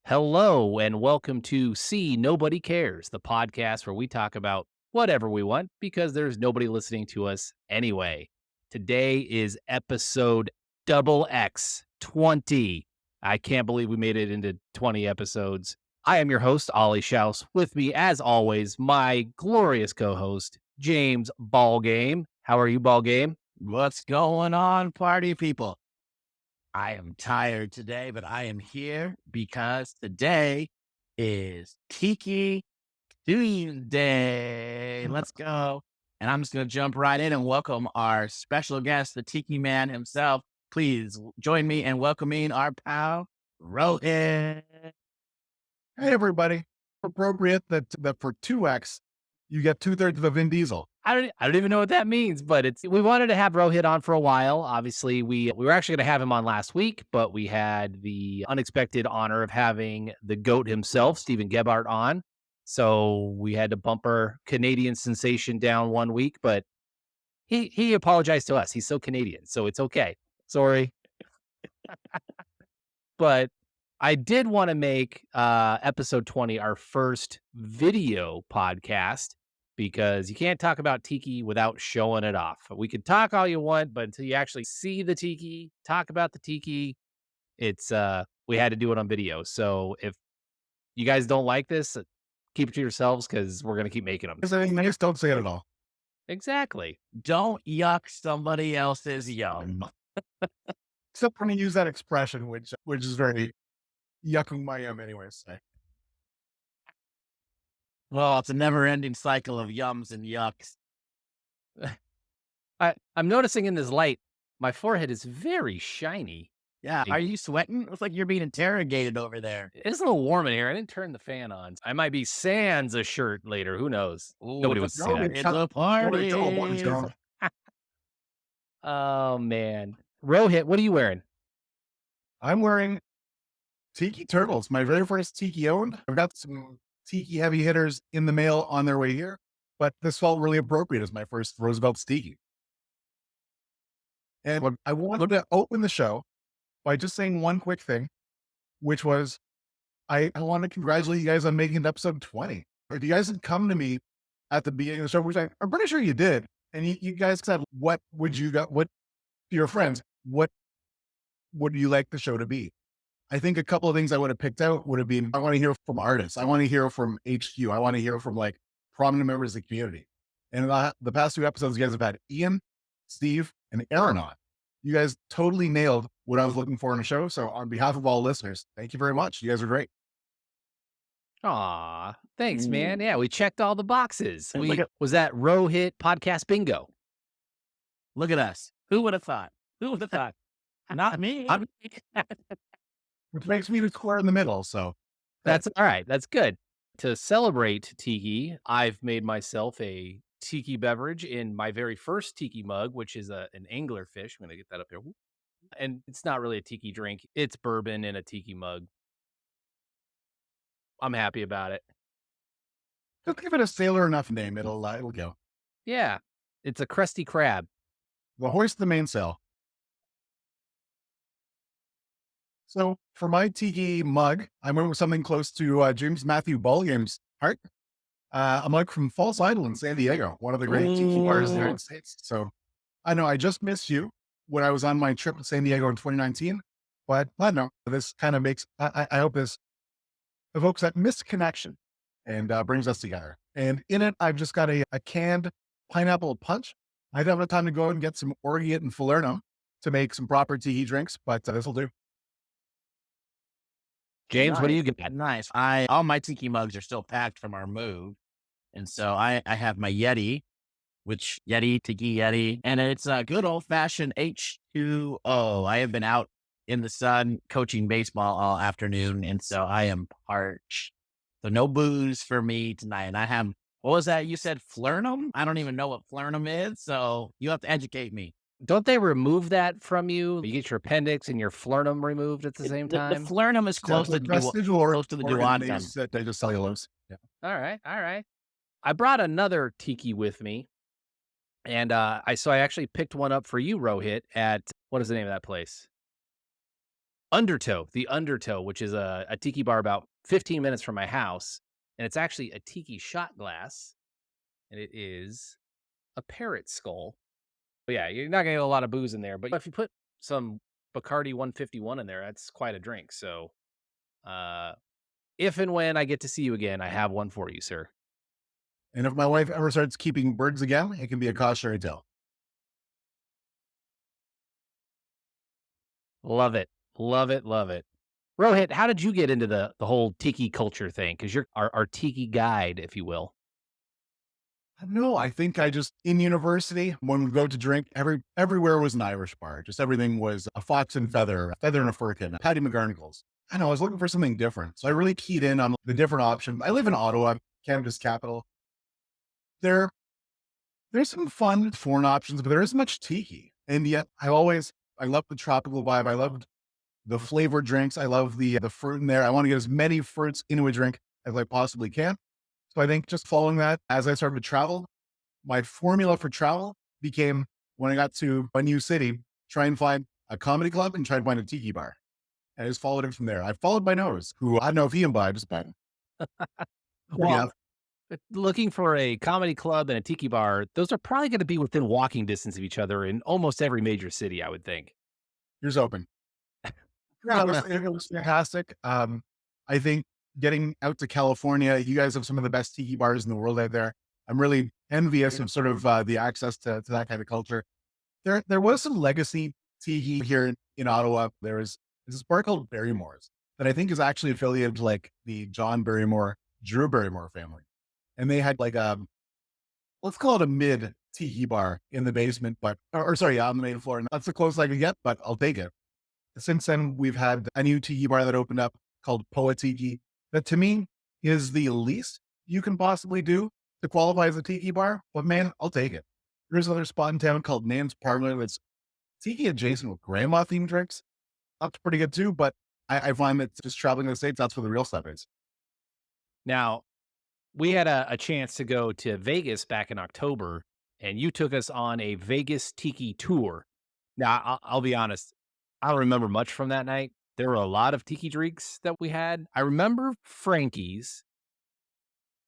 Hello, and welcome to See Nobody Cares, the podcast where we talk about whatever we want because there's nobody listening to us anyway. Today is episode double X 20. I can't believe we made it into 20 episodes. I am your host, Ollie Schaus. With me, as always, my glorious co host, James Ballgame. How are you, Ballgame? What's going on, party people? I am tired today, but I am here because today is Tiki Tuesday. Let's go. And I'm just going to jump right in and welcome our special guest, the Tiki Man himself. Please join me in welcoming our pal, Rohit. Hey, everybody. Appropriate that for 2X, you get two-thirds of a Vin Diesel. I don't even know what that means, but we wanted to have Rohit on for a while. Obviously, we were actually going to have him on last week, but we had the unexpected honor of having the GOAT himself, Stephen Gebhardt, on. So we had to bump our Canadian sensation down 1 week, but he apologized to us. He's so Canadian, so it's okay. Sorry. But I did want to make episode 20 our first video podcast because you can't talk about tiki without showing it off. We can talk all you want, but until you actually see the tiki, talk about the tiki, it's we had to do it on video. So if you guys don't like this, keep it to yourselves because we're gonna keep making them. Is anything nice? Don't say it at all. Exactly. Don't yuck somebody else's yum. Except when you use that expression, which is very yucking my yum anyways. Well, it's a never ending cycle of yums and yucks. I'm noticing in this light, my forehead is very shiny. Yeah. Are you sweating? It looks like you're being interrogated over there. It's a little warm in here. I didn't turn the fan on. I might be sans a shirt later. Who knows? Nobody wants to see that. It's a party. Oh, man. Rohit, what are you wearing? I'm wearing Tiki Turtles, my very first Tiki owned. I've got some Tiki heavy hitters in the mail on their way here, but this felt really appropriate as my first Roosevelt's Tiki. And I wanted to open the show by just saying one quick thing, which was I want to congratulate you guys on making it episode 20. If you guys had come to me at the beginning of the show, which I'm pretty sure you did, and you guys said, what would you got, what, to your friends, what would you like the show to be? I think a couple of things I would have picked out would have been, I want to hear from artists. I want to hear from HQ. I want to hear from like prominent members of the community. And the past 2 episodes, you guys have had Ian, Steve, and Aaron on. You guys totally nailed what I was looking for in a show. So on behalf of all listeners, thank you very much. You guys are great. Aw, thanks, man. Yeah, we checked all the boxes. Look at- Was that Rohit podcast bingo? Look at us. Who would have thought? Who would have thought? Not me. Which makes me the square in the middle. So That's all right. That's good. To celebrate tiki, I've made myself a tiki beverage in my very first tiki mug, which is an anglerfish. I'm going to get that up here. And it's not really a tiki drink. It's bourbon in a tiki mug. I'm happy about it. just give it a sailor enough name. It'll go. Yeah, it's a crusty crab. We'll hoist the mainsail. So for my Tiki mug, I went with something close to James Matthew Ballgame's heart. A mug from False Idol in San Diego, one of the great Tiki bars in the United States. So I know I just missed you when I was on my trip to San Diego in 2019, but I don't know. This kind of makes, I hope this evokes that missed connection and brings us together. And in it, I've just got a canned pineapple punch. I don't have enough time to go and get some Orgeat and Falernum to make some proper Tiki drinks, but this will do. James, what do you get? Nice. All my tiki mugs are still packed from our move. And so I have my Yeti, which Tiki Yeti, and it's a good old fashioned H2O. I have been out in the sun coaching baseball all afternoon. And so I am parched. So no booze for me tonight. And I have, what was that? You said Flernum? I don't even know what Flernum is. So you have to educate me. Don't they remove that from you? You get your appendix and your flernum removed at the same The time? Flernum is close to the duodenum. They just cellulose. Yeah. All right. I brought another tiki with me, and I actually picked one up for you, Rohit, at what is the name of that place? The Undertow, which is a tiki bar about 15 minutes from my house. And it's actually a tiki shot glass. And it is a parrot skull. But yeah, you're not going to get a lot of booze in there. But if you put some Bacardi 151 in there, that's quite a drink. So uh, if and when I get to see you again, I have one for you, sir. And if my wife ever starts keeping birds again, it can be a cautionary tale. Love it. Love it. Love it. Rohit, how did you get into the whole tiki culture thing? Because you're our tiki guide, if you will. No, I think I just in university when we go to drink, everywhere was an Irish bar. Just everything was a fox and feather, a feather and a firkin, Paddy McGarnagles. I know I was looking for something different, so I really keyed in on the different options. I live in Ottawa, Canada's capital. There, there's some fun foreign options, but there isn't much tiki. And yet, I love the tropical vibe. I love the flavored drinks. I love the fruit in there. I want to get as many fruits into a drink as I possibly can. So I think just following that, as I started to travel, my formula for travel became when I got to a new city, try and find a comedy club and try and find a tiki bar. And I just followed it from there. I followed my nose, who I don't know if he imbibes, but yeah, Well, looking for a comedy club and a tiki bar, those are probably going to be within walking distance of each other in almost every major city, I would think. here's open. Yeah, it was fantastic. I think getting out to California, you guys have some of the best tiki bars in the world out there. I'm really envious of sort of the access to that kind of culture. There was some legacy tiki here in Ottawa. There's this bar called Barrymore's that I think is actually affiliated to like the John Barrymore, Drew Barrymore family. And they had like let's call it a mid tiki bar in the basement, but or sorry, on the main floor. And that's the closest I could get, but I'll take it. Since then, we've had a new tiki bar that opened up called Poa Tiki. That to me is the least you can possibly do to qualify as a tiki bar. But man, I'll take it. There's another spot in town called Nan's Parlor that's tiki adjacent with grandma themed drinks. That's pretty good too. But I find that just traveling to the States, that's where the real stuff is. Now, we had a chance to go to Vegas back in October, and you took us on a Vegas tiki tour. Now, I'll be honest, I don't remember much from that night. There were a lot of tiki drinks that we had. I remember Frankie's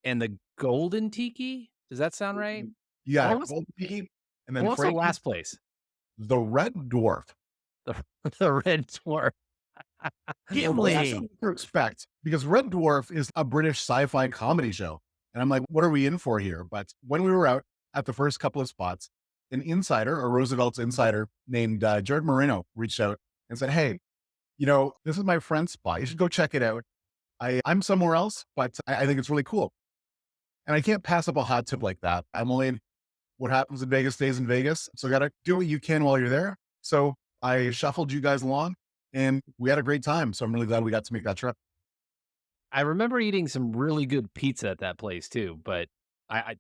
and the golden tiki. Does that sound right? Yeah, What was, Gold Tiki, and what then was the Frankie's, last place? the Red Dwarf. The, the Red Dwarf. Well, that's what to expect because Red Dwarf is a British sci-fi comedy show. And I'm like, what are we in for here? But when we were out at the first couple of spots, an insider, a Roosevelt's insider named Jared Moreno reached out and said, hey, this is my friend's spot. You should go check it out. I'm somewhere else, but I think it's really cool. And I can't pass up a hot tip like that. I'm only what happens in Vegas stays in Vegas. So got to do what you can while you're there. So I shuffled you guys along and we had a great time. So I'm really glad we got to make that trip. I remember eating some really good pizza at that place too, but I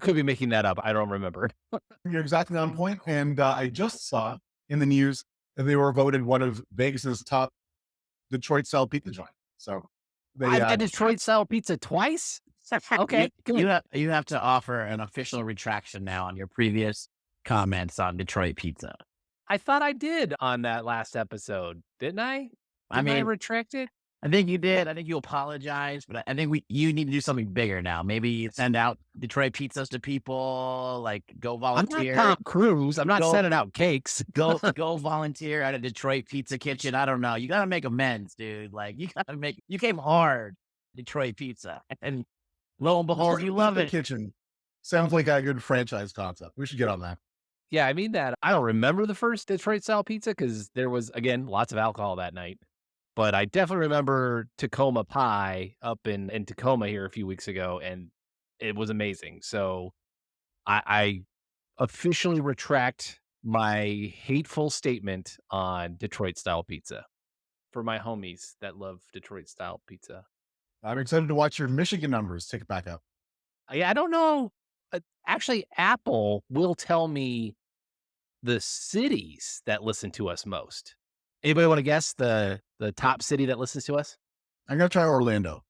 could be making that up. I don't remember. You're exactly on point. And I just saw in the news that they were voted one of Vegas's top Detroit style pizza joint. So I've they, had Detroit style pizza twice. Okay, You, good. you have to offer an official retraction now on your previous comments on Detroit pizza. I thought I did on that last episode, didn't I? I Didn't I mean, retract it? I think you did. I think you apologized, but I think you need to do something bigger now. Maybe send out Detroit pizzas to people, like go I'm volunteer. not Tom Cruise. I'm not Go- sending out cakes. Go volunteer at a Detroit pizza kitchen. I don't know. You gotta make amends, dude. Like you came hard, Detroit pizza. And lo and behold, you love the it. kitchen. Sounds like a good franchise concept. We should get on that. Yeah, I mean that. I don't remember the first Detroit style pizza because there was, again, lots of alcohol that night. But I definitely remember Tacoma Pie up in Tacoma here a few weeks ago, and it was amazing. So I officially retract my hateful statement on Detroit style pizza for my homies that love Detroit style pizza. I'm excited to watch your Michigan numbers tick back up. Yeah, I don't know. Actually, Apple will tell me the cities that listen to us most. Anybody want to guess the top city that listens to us? I'm going to try Orlando.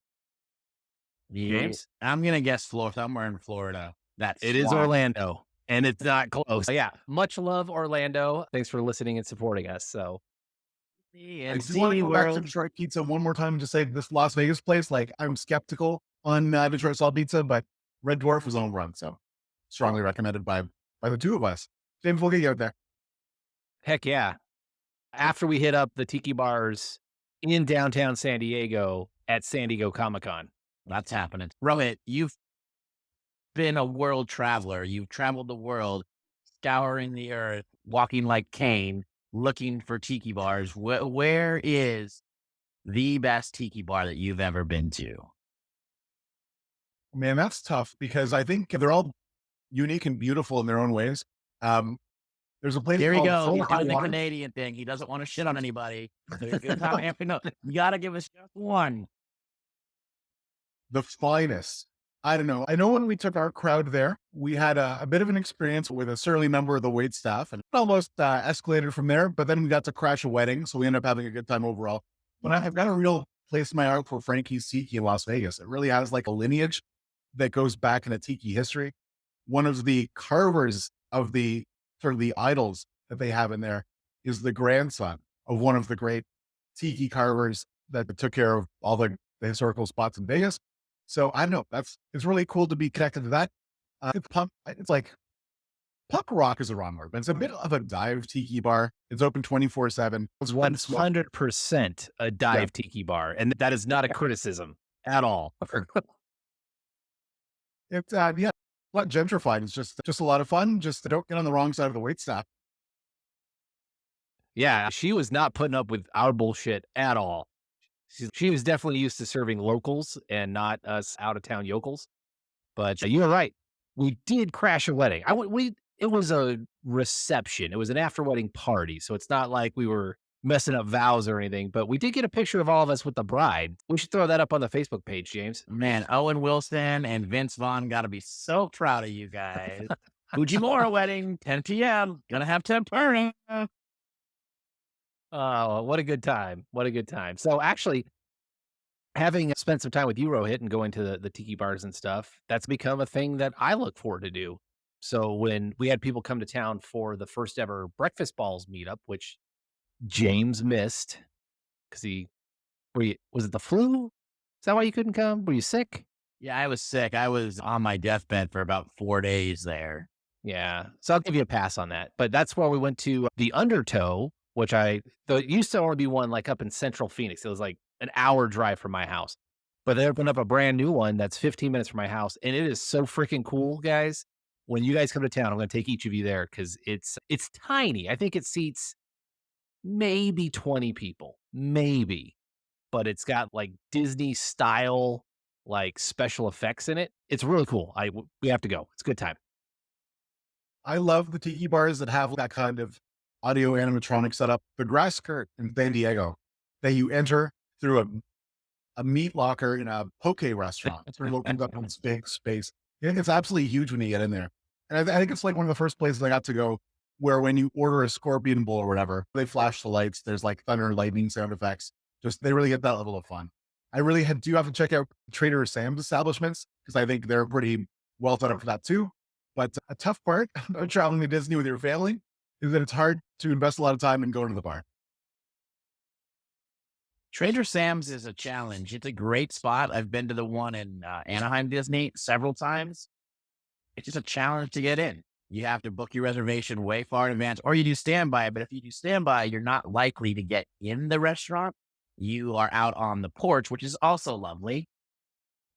James? I'm gonna guess Florida. Somewhere in Florida. It is Orlando, and it's not close. Yeah, much love, Orlando. Thanks for listening and supporting us. So I do want to go back to Detroit pizza one more time and just say this Las Vegas place, like I'm skeptical on Detroit style pizza, but Red Dwarf was on run. So strongly recommended by the two of us. James, we'll get you out there. Heck yeah. After we hit up the tiki bars in downtown San Diego at San Diego Comic-Con. That's happening. Rohit, you've been a world traveler. You've traveled the world, scouring the earth, walking like Cain, looking for tiki bars. Where is the best tiki bar that you've ever been to? Man, that's tough because I think they're all unique and beautiful in their own ways. There's a place There you called go. He's Full doing the Water. Canadian thing. He doesn't want to shit on anybody. No, you got to give us just one. The finest. I don't know. I know when we took our crowd there, we had a bit of an experience with a surly member of the wait staff and it almost escalated from there. But then we got to crash a wedding. So we ended up having a good time overall. But I've got a real place in my heart for Frankie's Tiki in Las Vegas. It really has like a lineage that goes back into tiki history. One of the carvers of the sort of the idols that they have in there is the grandson of one of the great tiki carvers that took care of all the historical spots in Vegas. So I don't know. It's really cool to be connected to that. It's like punk rock is the wrong word, but it's a bit of a dive tiki bar. It's open 24/7. It's 100% a dive tiki bar. And that is not a criticism at all. It's not gentrified. It's just a lot of fun. Just don't get on the wrong side of the wait staff. Yeah, she was not putting up with our bullshit at all. She was definitely used to serving locals and not us out of town yokels. But you're right. We did crash a wedding. It was a reception. It was an after wedding party. So it's not like we were messing up vows or anything, but we did get a picture of all of us with the bride. We should throw that up on the Facebook page, James. Man, Owen Wilson and Vince Vaughn got to be so proud of you guys. Fujimura wedding, 10 p.m. Gonna have tempura. Oh, what a good time. What a good time. So actually, having spent some time with you, Rohit, and going to the tiki bars and stuff, that's become a thing that I look forward to do. So when we had people come to town for the first ever Breakfast Balls meetup, which James missed because was it the flu? Is that why you couldn't come? Were you sick? Yeah, I was sick. I was on my deathbed for about 4 days there. Yeah. So I'll give you a pass on that. But that's where we went to the Undertow, which it used to only be one like up in central Phoenix. It was like an hour drive from my house. But they opened up a brand new one that's 15 minutes from my house. And it is so freaking cool, guys. When you guys come to town, I'm going to take each of you there because it's tiny. I think it seats maybe 20 people, maybe. But it's got like Disney style, like special effects in it. It's really cool. We have to go. It's a good time. I love the tiki bars that have that kind of audio animatronic setup. The Grass Skirt in San Diego that you enter through a meat locker in a poke restaurant. It's sort of opens up in this big space. It's absolutely huge when you get in there. And I think it's like one of the first places I got to go where when you order a scorpion bowl or whatever, they flash the lights. There's like thunder and lightning sound effects. They really get that level of fun. I really do have to check out Trader Sam's establishments because I think they're pretty well set up for that too. But a tough part of traveling to Disney with your family is that it's hard to invest a lot of time in going to the bar. Trader Sam's is a challenge. It's a great spot. I've been to the one in Anaheim Disney several times. It's just a challenge to get in. You have to book your reservation way far in advance, or you do standby. But if you do standby, you're not likely to get in the restaurant. You are out on the porch, which is also lovely.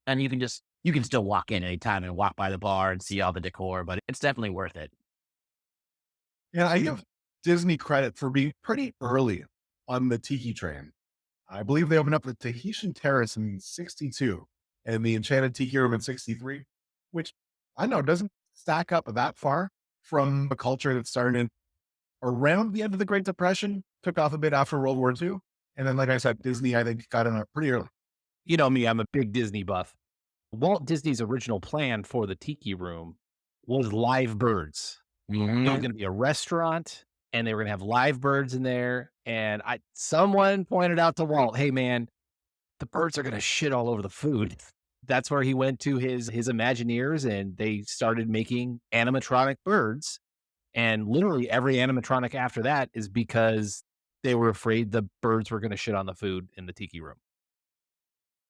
And you can still walk in anytime and walk by the bar and see all the decor, but it's definitely worth it. Yeah, I give Disney credit for being pretty early on the tiki train. I believe they opened up the Tahitian Terrace in 62 and the Enchanted Tiki Room in 63, which I know doesn't stack up that far from a culture that started around the end of the Great Depression, took off a bit after World War II. And then, like I said, Disney, I think, got in pretty early. You know me, I'm a big Disney buff. Walt Disney's original plan for the Tiki Room was live birds. It was going to be a restaurant, and they were going to have live birds in there. And someone pointed out to Walt, hey, man, the birds are going to shit all over the food. That's where he went to his Imagineers, and they started making animatronic birds. And literally every animatronic after that is because They were afraid the birds were going to shit on the food in the tiki room.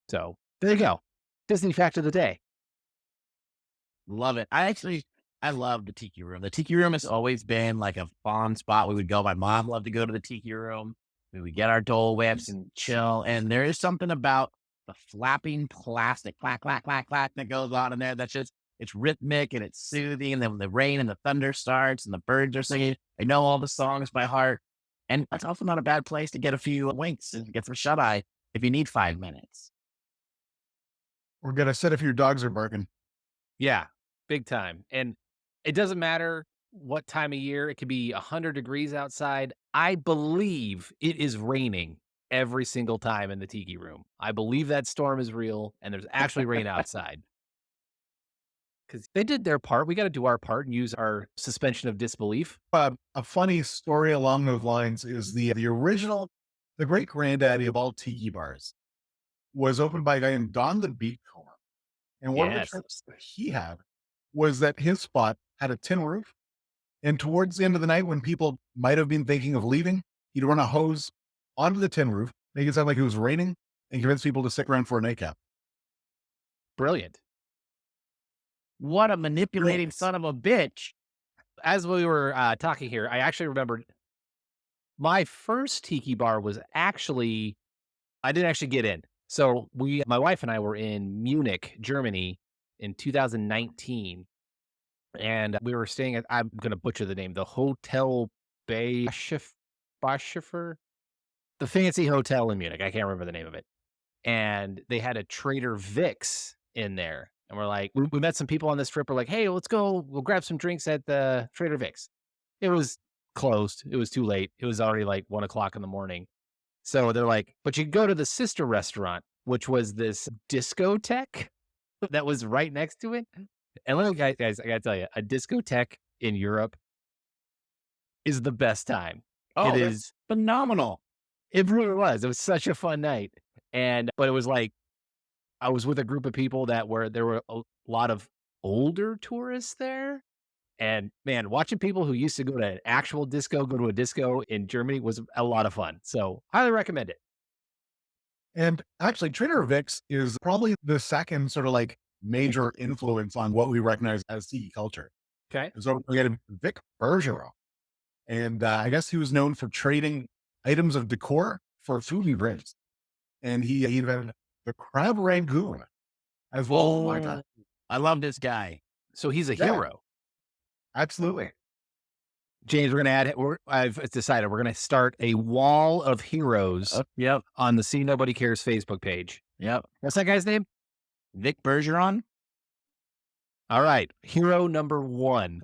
So there you go. Disney fact of the day. Love it. I love the tiki room. The tiki room has always been like a fun spot we would go. My mom loved to go to the tiki room. We would get our Dole Whips and chill. And there is something about the flapping plastic, clack, clack, clack, clack, that goes on in there. That's just, it's rhythmic and it's soothing. And then when the rain and the thunder starts and the birds are singing, I know all the songs by heart. And it's also not a bad place to get a few winks and get some shut eye if you need 5 minutes. We're going to sit if your dogs are barking. Yeah, big time. And it doesn't matter what time of year. It could be 100 degrees outside. I believe it is raining every single time in the tiki room. I believe that storm is real and there's actually rain outside. Because they did their part. We got to do our part and use our suspension of disbelief. A funny story along those lines is the original, the great granddaddy of all tiki bars was opened by a guy named Don the Beachcomber. And one of the Yes. trips that he had was that his spot had a tin roof. And towards the end of the night, when people might have been thinking of leaving, he'd run a hose onto the tin roof, make it sound like it was raining, and convince people to stick around for a nightcap. Brilliant. What a manipulating son of a bitch. As we were talking here, I actually remembered my first tiki bar was actually, I didn't actually get in. So my wife and I were in Munich, Germany in 2019. And we were staying at, I'm going to butcher the name, the Hotel Baschifer, the fancy hotel in Munich. I can't remember the name of it. And they had a Trader Vic's in there. And we're like, we met some people on this trip. We're like, hey, let's go. We'll grab some drinks at the Trader Vic's. It was closed. It was too late. It was already like 1:00 in the morning. So they're like, but you go to the sister restaurant, which was this discotheque that was right next to it. And let me, guys, I got to tell you, a discotheque in Europe is the best time. Oh, It that's is phenomenal. It really was. It was such a fun night. But it was like, I was with a group of people there were a lot of older tourists there. And man, watching people who used to go to an actual disco, go to a disco in Germany was a lot of fun. So highly recommend it. And actually, Trader Vic's is probably the second sort of like major influence on what we recognize as tiki culture. Okay. So we had Vic Bergeron. And I guess he was known for trading items of decor for food and drinks. And he invented the crab rangoon as well. Oh my God. I love this guy. So he's a Yeah. hero. Absolutely. James, we're going to I've decided we're going to start a wall of heroes Yep. on the See Nobody Cares Facebook page. Yep. What's that guy's name? Vic Bergeron. All right. Hero number 1.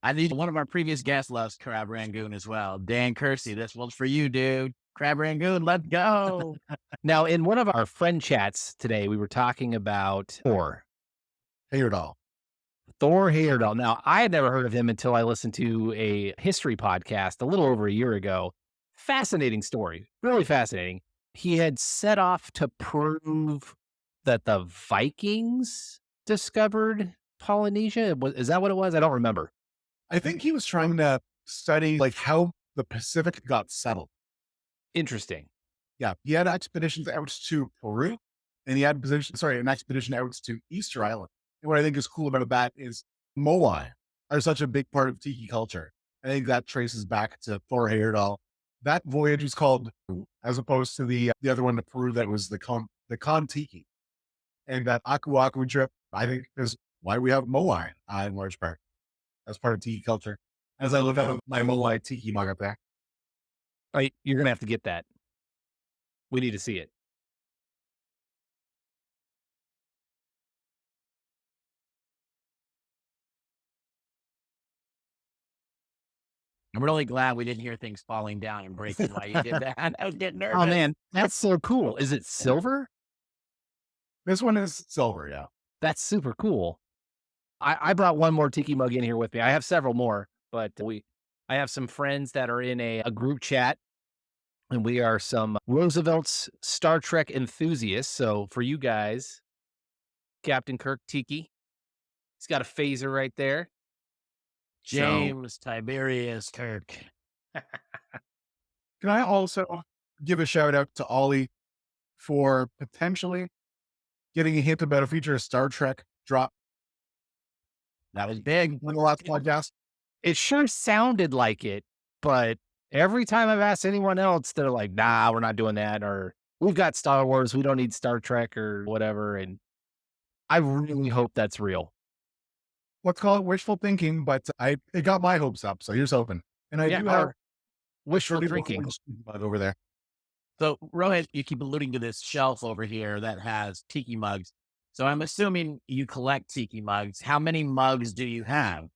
I need one of our previous guests loves Crab Rangoon as well. Dan Kersey, this one's for you, dude. Crab Rangoon, let's go. Now, in one of our friend chats today, we were talking about Thor Heyerdahl. Heyerdahl. Now, I had never heard of him until I listened to a history podcast a little over a year ago. Fascinating story. Really fascinating. He had set off to prove that the Vikings discovered Polynesia. Is that what it was? I don't remember. I think he was trying to study like how the Pacific got settled. Interesting. Yeah. He had expeditions out to Peru and he had an expedition out to Easter Island. And what I think is cool about that is Moai are such a big part of tiki culture. I think that traces back to Thor Heyerdahl. That voyage was called, as opposed to the other one to Peru, that was the Con Tiki. And that Aku Aku trip, I think, is why we have Moai in large part as part of tiki culture. As I look at my Moai tiki mug up there. Right, you're going to have to get that. We need to see it. I'm really glad we didn't hear things falling down and breaking while you did that. I was getting nervous. Oh, man, that's so cool. Is it silver? This one is silver, yeah. That's super cool. I brought one more tiki mug in here with me. I have several more, but I have some friends that are in a group chat, and we are some Roosevelt's Star Trek enthusiasts. So for you guys, Captain Kirk Tiki, he's got a phaser right there. James Tiberius Kirk. Can I also give a shout out to Ollie for potentially getting a hint about a future of Star Trek drop That was big. on the last podcast? It sure sounded like it, but every time I've asked anyone else, they're like, "Nah, we're not doing that," or "We've got Star Wars, we don't need Star Trek," or whatever. And I really hope that's real. Let's call it wishful thinking, but it got my hopes up. So here's hoping. And I Yeah, do have or wishful pretty drinking. mug over there. So Rohit, you keep alluding to this shelf over here that has tiki mugs. So I'm assuming you collect tiki mugs. How many mugs do you have?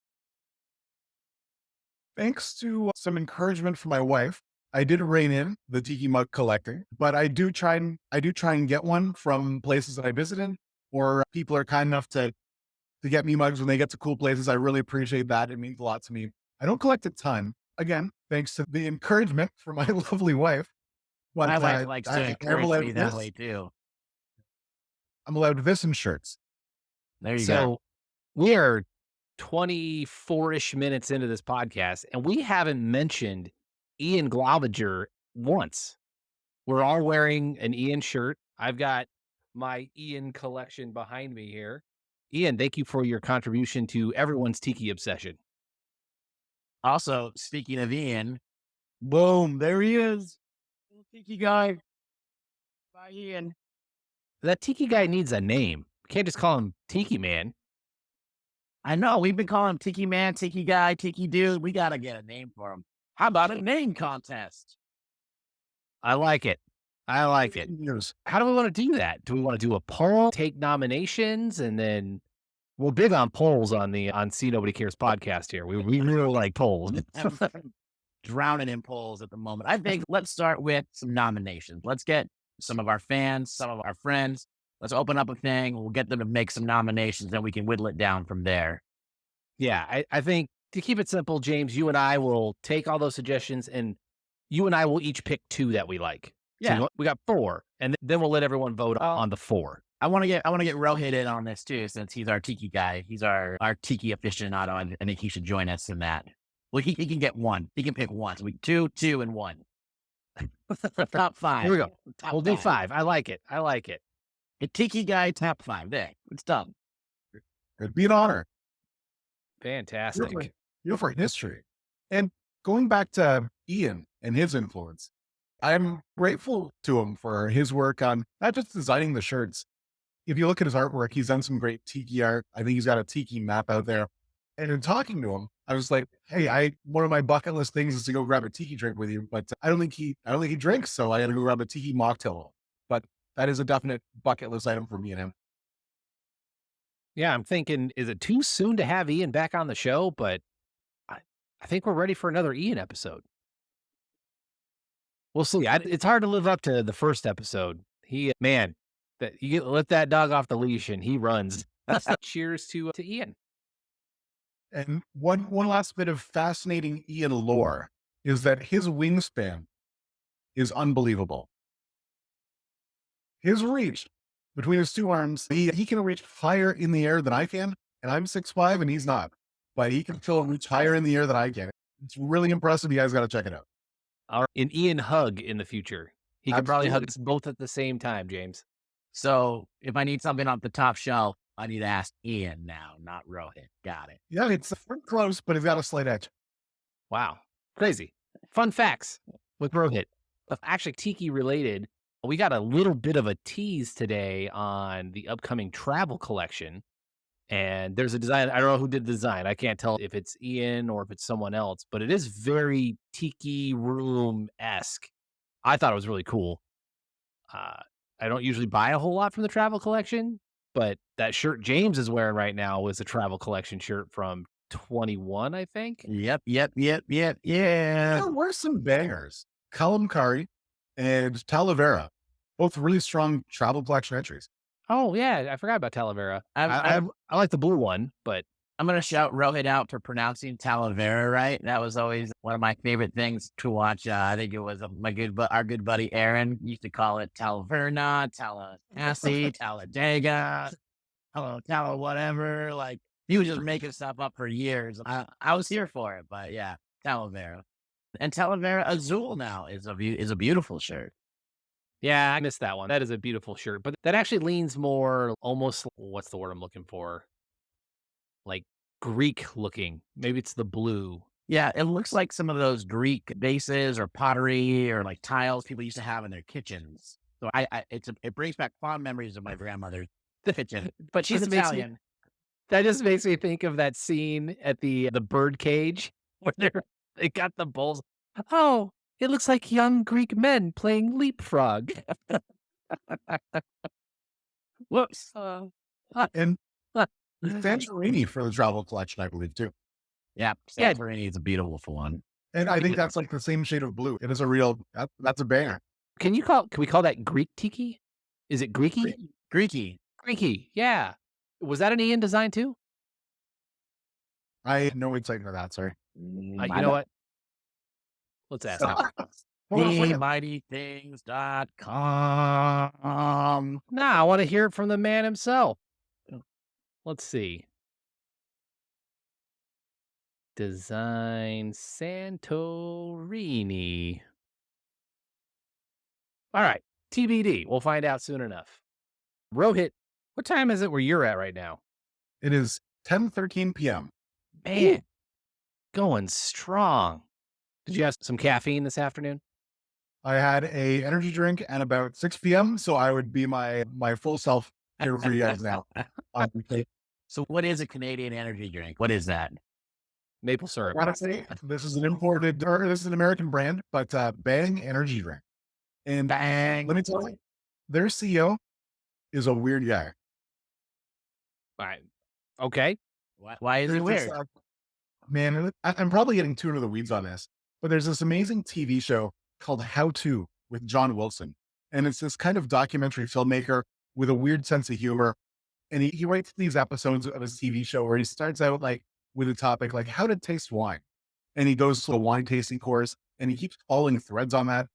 Thanks to some encouragement from my wife, I did rein in the tiki mug collecting, but I do try and get one from places that I visited, or people are kind enough to get me mugs when they get to cool places. I really appreciate that. It means a lot to me. I don't collect a ton. Again, thanks to the encouragement from my lovely wife. But My wife likes to I'm encourage allowed me that this. way too. I'm allowed this in shirts. There you go. So we are 24-ish minutes into this podcast, and we haven't mentioned Ian Glaubinger once. We're all wearing an Ian shirt. I've got my Ian collection behind me here. Ian, thank you for your contribution to everyone's tiki obsession. Also, speaking of Ian, boom, there he is. Little tiki guy. Bye, Ian. That tiki guy needs a name. Can't just call him Tiki Man. I know. We've been calling him Tiki Man, Tiki Guy, Tiki Dude. We got to get a name for him. How about a name contest? I like it. I like it. News. How do we want to do that? Do we want to do a poll, take nominations, and then we're big on polls on See Nobody Cares podcast here. We really like polls. I'm drowning in polls at the moment. I think let's start with some nominations. Let's get some of our fans, some of our friends. Let's open up a thing. We'll get them to make some nominations, and we can whittle it down from there. Yeah, I think to keep it simple, James, you and I will take all those suggestions, and you and I will each pick 2 that we like. Yeah. So we got 4, and then we'll let everyone vote on the 4. I want to get Rohit in on this too, since he's our tiki guy. He's our tiki aficionado. And I think he should join us in that. Well, he can get 1. He can pick 1. So we 2, 2, and 1. Top 5. Here we go. Top We'll do 5. I like it. I like it. A tiki guy top 5. There. It's done. It'd be an honor. Fantastic. You're for history. And going back to Ian and his influence, I'm grateful to him for his work on not just designing the shirts. If you look at his artwork, he's done some great tiki art. I think he's got a tiki map out there. And in talking to him, I was like, "Hey, one of my bucket list things is to go grab a tiki drink with you, but I don't think he drinks, so I got to go grab a tiki mocktail." But that is a definite bucket list item for me and him. Yeah, I'm thinking, is it too soon to have Ian back on the show? But I think we're ready for another Ian episode. We'll see. It's hard to live up to the first episode. Man, that you let that dog off the leash and he runs. Cheers to Ian. And one last bit of fascinating Ian lore is that his wingspan is unbelievable. His reach between his 2 arms, he can reach higher in the air than I can, and I'm 6'5" and he's not. But he can still reach higher in the air than I can. It's really impressive. You guys got to check it out. An Ian hug in the future. He could probably hug Absolutely. us both at the same time, James. So if I need something off the top shelf, I need to ask Ian now, not Rohit. Got it. Yeah, it's close, but he's got a slight edge. Wow. Crazy. Fun facts with Rohit. Actually, Tiki related, we got a little bit of a tease today on the upcoming travel collection. And there's a design. I don't know who did the design. I can't tell if it's Ian or if it's someone else, but it is very Tiki Room-esque. I thought it was really cool. I don't usually buy a whole lot from the travel collection, but that shirt James is wearing right now was a travel collection shirt from 21, I think. Yep. Yeah. There were some bangers. Kalamkari and Talavera, both really strong travel collection entries. Oh, yeah. I forgot about Talavera. I I like the blue one, but I'm going to shout Rohit out for pronouncing Talavera right. That was always one of my favorite things to watch. I think it was our good buddy Aaron used to call it Talaverna, Tallahassee, Talladega, Tala whatever. Like he was just making stuff up for years. I was here for it, but yeah, Talavera. And Talavera Azul now is a beautiful shirt. Yeah, I missed that one. That is a beautiful shirt, but that actually leans more almost what's the word I'm looking for? Like Greek looking. Maybe it's the blue. Yeah, it looks like some of those Greek vases or pottery or like tiles people used to have in their kitchens. So it brings back fond memories of my grandmother's kitchen. But she's This makes me Italian. That just makes me think of that scene at the bird cage where they got the bulls. Oh, it looks like young Greek men playing leapfrog. Whoops. And Santorini for the travel collection, I believe, too. Yeah, Yeah. Santorini is a beautiful one. And I think that's like the same shade of blue. It is a real, that's a banger. Can we call that Greek tiki? Is it Greeky? Greeky. Greeky, yeah. Was that an Ian design too? I had no insight into that, sorry. You know what? Let's ask him. Hold on a second. TheMightyThings.com. Nah, I want to hear it from the man himself. Let's see. Design Santorini. All right. TBD. We'll find out soon enough. Rohit, what time is it where you're at right now? It is 10:13 p.m. Man, going strong. Did you have some caffeine this afternoon? I had a energy drink at about 6 p.m. So I would be my full self here for you guys now. So what is a Canadian energy drink? What is that? Maple syrup. Honestly, this is an American brand, but Bang energy drink. And Bang. let me tell you, their CEO is a weird guy. Right. Okay. Why is it There's this, weird? man, I'm probably getting too into the weeds on this, but there's this amazing TV show called How To with John Wilson. And it's this kind of documentary filmmaker with a weird sense of humor. And he writes these episodes of his TV show where he starts out like with a topic like how to taste wine. And he goes to a wine tasting course and he keeps following threads on that.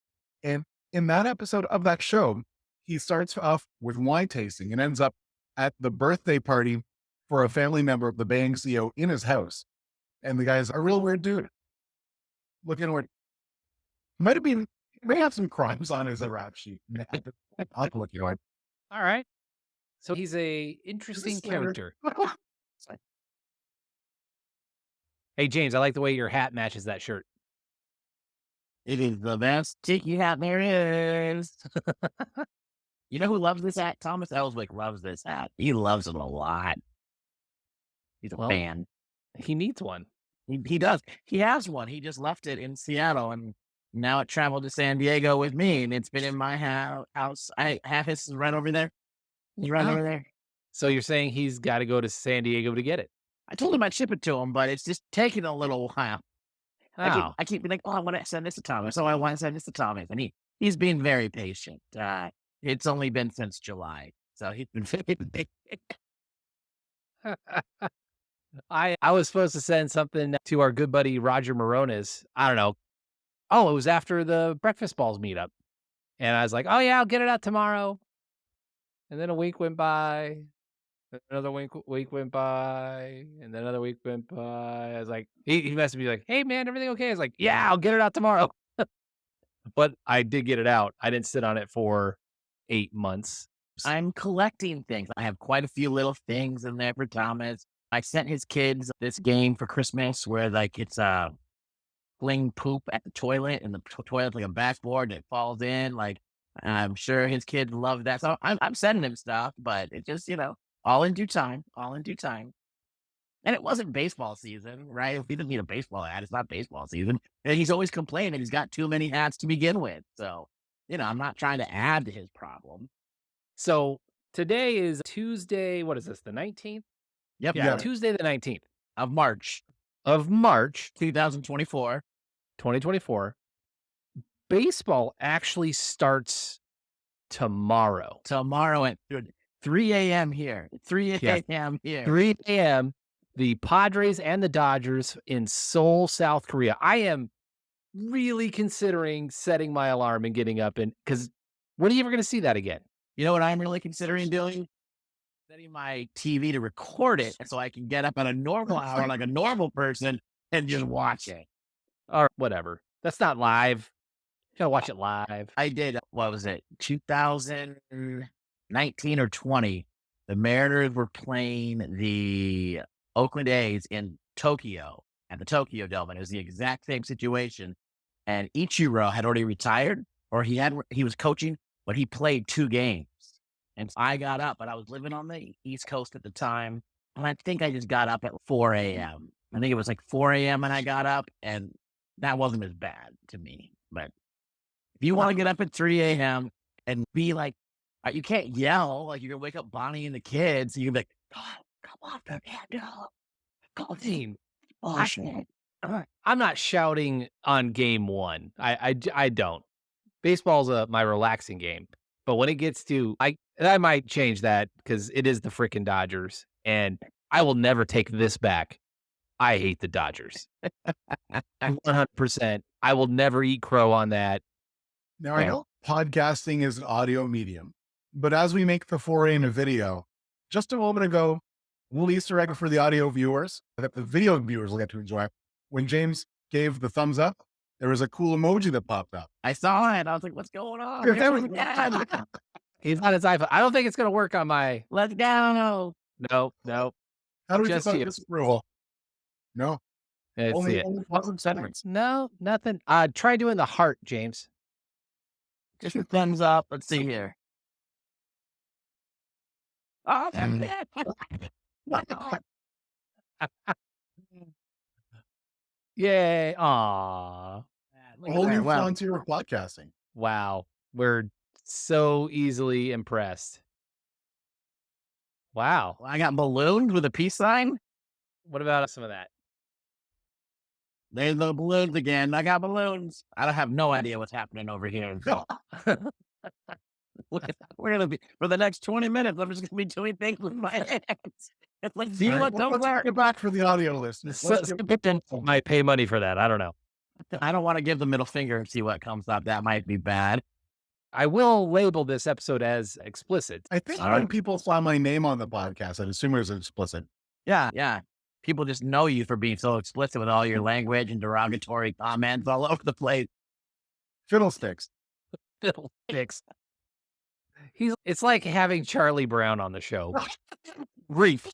And in that episode of that show, he starts off with wine tasting and ends up at the birthday party for a family member of the Bang CEO in his house. And the guy's a real weird dude. Looking at what may have some crimes on his rap sheet. I'll look at it. All right. So he's a interesting character. Hey, James, I like the way your hat matches that shirt. It is the best tiki hat there is. You know who loves this hat? Thomas Ellswick loves this hat. He loves it a lot. He's a fan. He needs one. He does. He has one. He just left it in Seattle, and now it traveled to San Diego with me, and it's been in my house. I have his right over there. He's right over there. So you're saying he's got to go to San Diego to get it? I told him I'd ship it to him, but it's just taking a little while. Oh. I keep being like, oh, I want to send this to Thomas. Oh, I want to send this to Thomas. And he's been very patient. It's only been since July. So he's been very patient. I was supposed to send something to our good buddy Roger Morones. I don't know. Oh, it was after the Breakfast Balls meetup. And I was like, oh, yeah, I'll get it out tomorrow. And then a week went by. Another week went by. And then another week went by. I was like, he messaged me like, hey, man, everything okay? I was like, yeah, I'll get it out tomorrow. But I did get it out. I didn't sit on it for 8 months. I'm collecting things. I have quite a few little things in there for Thomas. I sent his kids this game for Christmas where like it's fling poop at the toilet and the toilet's like a backboard and it falls in. Like I'm sure his kids love that. So I'm sending him stuff, but it just, all in due time, all in due time. And it wasn't baseball season, right? If he doesn't need a baseball hat, it's not baseball season. And he's always complaining he's got too many hats to begin with. So, I'm not trying to add to his problem. So today is Tuesday. What is this? The 19th? Yep. Yeah, Tuesday the 19th of March. 2024. Baseball actually starts tomorrow. Tomorrow at 3 a.m. here. 3 a.m. here. 3 a.m. The Padres and the Dodgers in Seoul, South Korea. I am really considering setting my alarm and getting up, because when are you ever going to see that again? You know what I'm really considering doing? Setting my TV to record it so I can get up at a normal hour like a normal person and just watch it. Or whatever. That's not live. You gotta watch it live. I did. What was it? 2019 or 20. The Mariners were playing the Oakland A's in Tokyo at the Tokyo Dome, and it was the exact same situation. And Ichiro had already retired, or he was coaching, but he played 2 games. And I got up, but I was living on the East Coast at the time, and I think I just got up at 4 a.m. I think it was like 4 a.m. and I got up, and that wasn't as bad to me. But if you want to get up at 3 a.m. and be like, you can't yell, like you're gonna wake up Bonnie and the kids. You can be like, oh, come on, Fernando, go team. Oh shit. I'm not shouting on game 1. I don't. Baseball's my relaxing game. But when it gets to, I might change that because it is the freaking Dodgers, and I will never take this back. I hate the Dodgers. 100%. I will never eat crow on that. Now, I know podcasting is an audio medium, but as we make the foray into video, just a moment ago, little Easter egg for the audio viewers that the video viewers will get to enjoy. When James gave the thumbs up, there was a cool emoji that popped up. I saw it. I was like, what's going on? He's on his iPhone. I don't think it's going to work on my. Let's go. No. How do we Just just you. this approval? No. Let's see it. Only positive sentiments. No, nothing. Try doing the heart, James. Just a thumbs up. Let's see here. Oh, that's it. Yay. Aw. A whole new frontier of podcasting. Wow. We're so easily impressed. Wow. I got balloons with a peace sign. What about some of that? There's the balloons again. I got balloons. I don't have no idea what's happening over here. We're going to be, for the next 20 minutes, I'm just going to be doing things with my hands. It's like, see what Let's get back for the audio listeners. Might pay money for that. I don't know. I don't want to give the middle finger and see what comes up. That might be bad. I will label this episode as explicit. I think when people saw my name on the podcast, I'd assume it was explicit. Yeah. People just know you for being so explicit with all your language and derogatory comments all over the place. Fiddlesticks. Fiddlesticks. It's like having Charlie Brown on the show. Reef.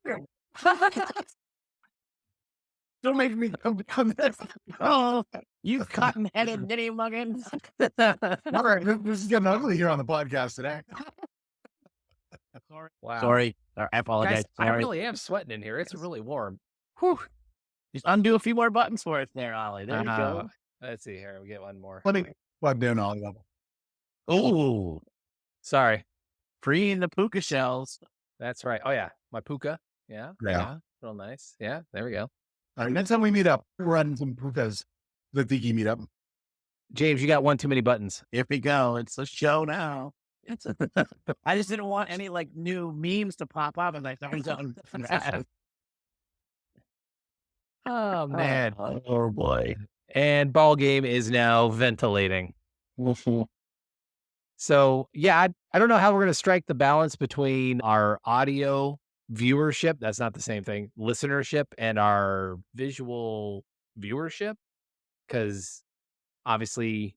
Don't make me come this. Oh, you cotton-headed nitty muggin. All right, this is getting ugly here on the podcast today. Wow. Sorry. I apologize. Guys, I really am sweating in here. It's really warm. Whew. Just undo a few more buttons for us there, Ollie. There you go. Let's see here. We get one more. Let me plug down all level. Oh, Sorry. freeing the puka shells. That's right. Oh, yeah. My puka. Yeah. Real nice. Yeah. There we go. All right, next time we meet up, we're running some pukas. The Tiki meetup. James, you got one too many buttons. Here we go. It's a show now. I just didn't want any like new memes to pop up as I started doing that. Oh, man. Oh, boy. And ball game is now ventilating. So, yeah, I don't know how we're going to strike the balance between our audio viewership. That's not the same thing. Listenership and our visual viewership. Because obviously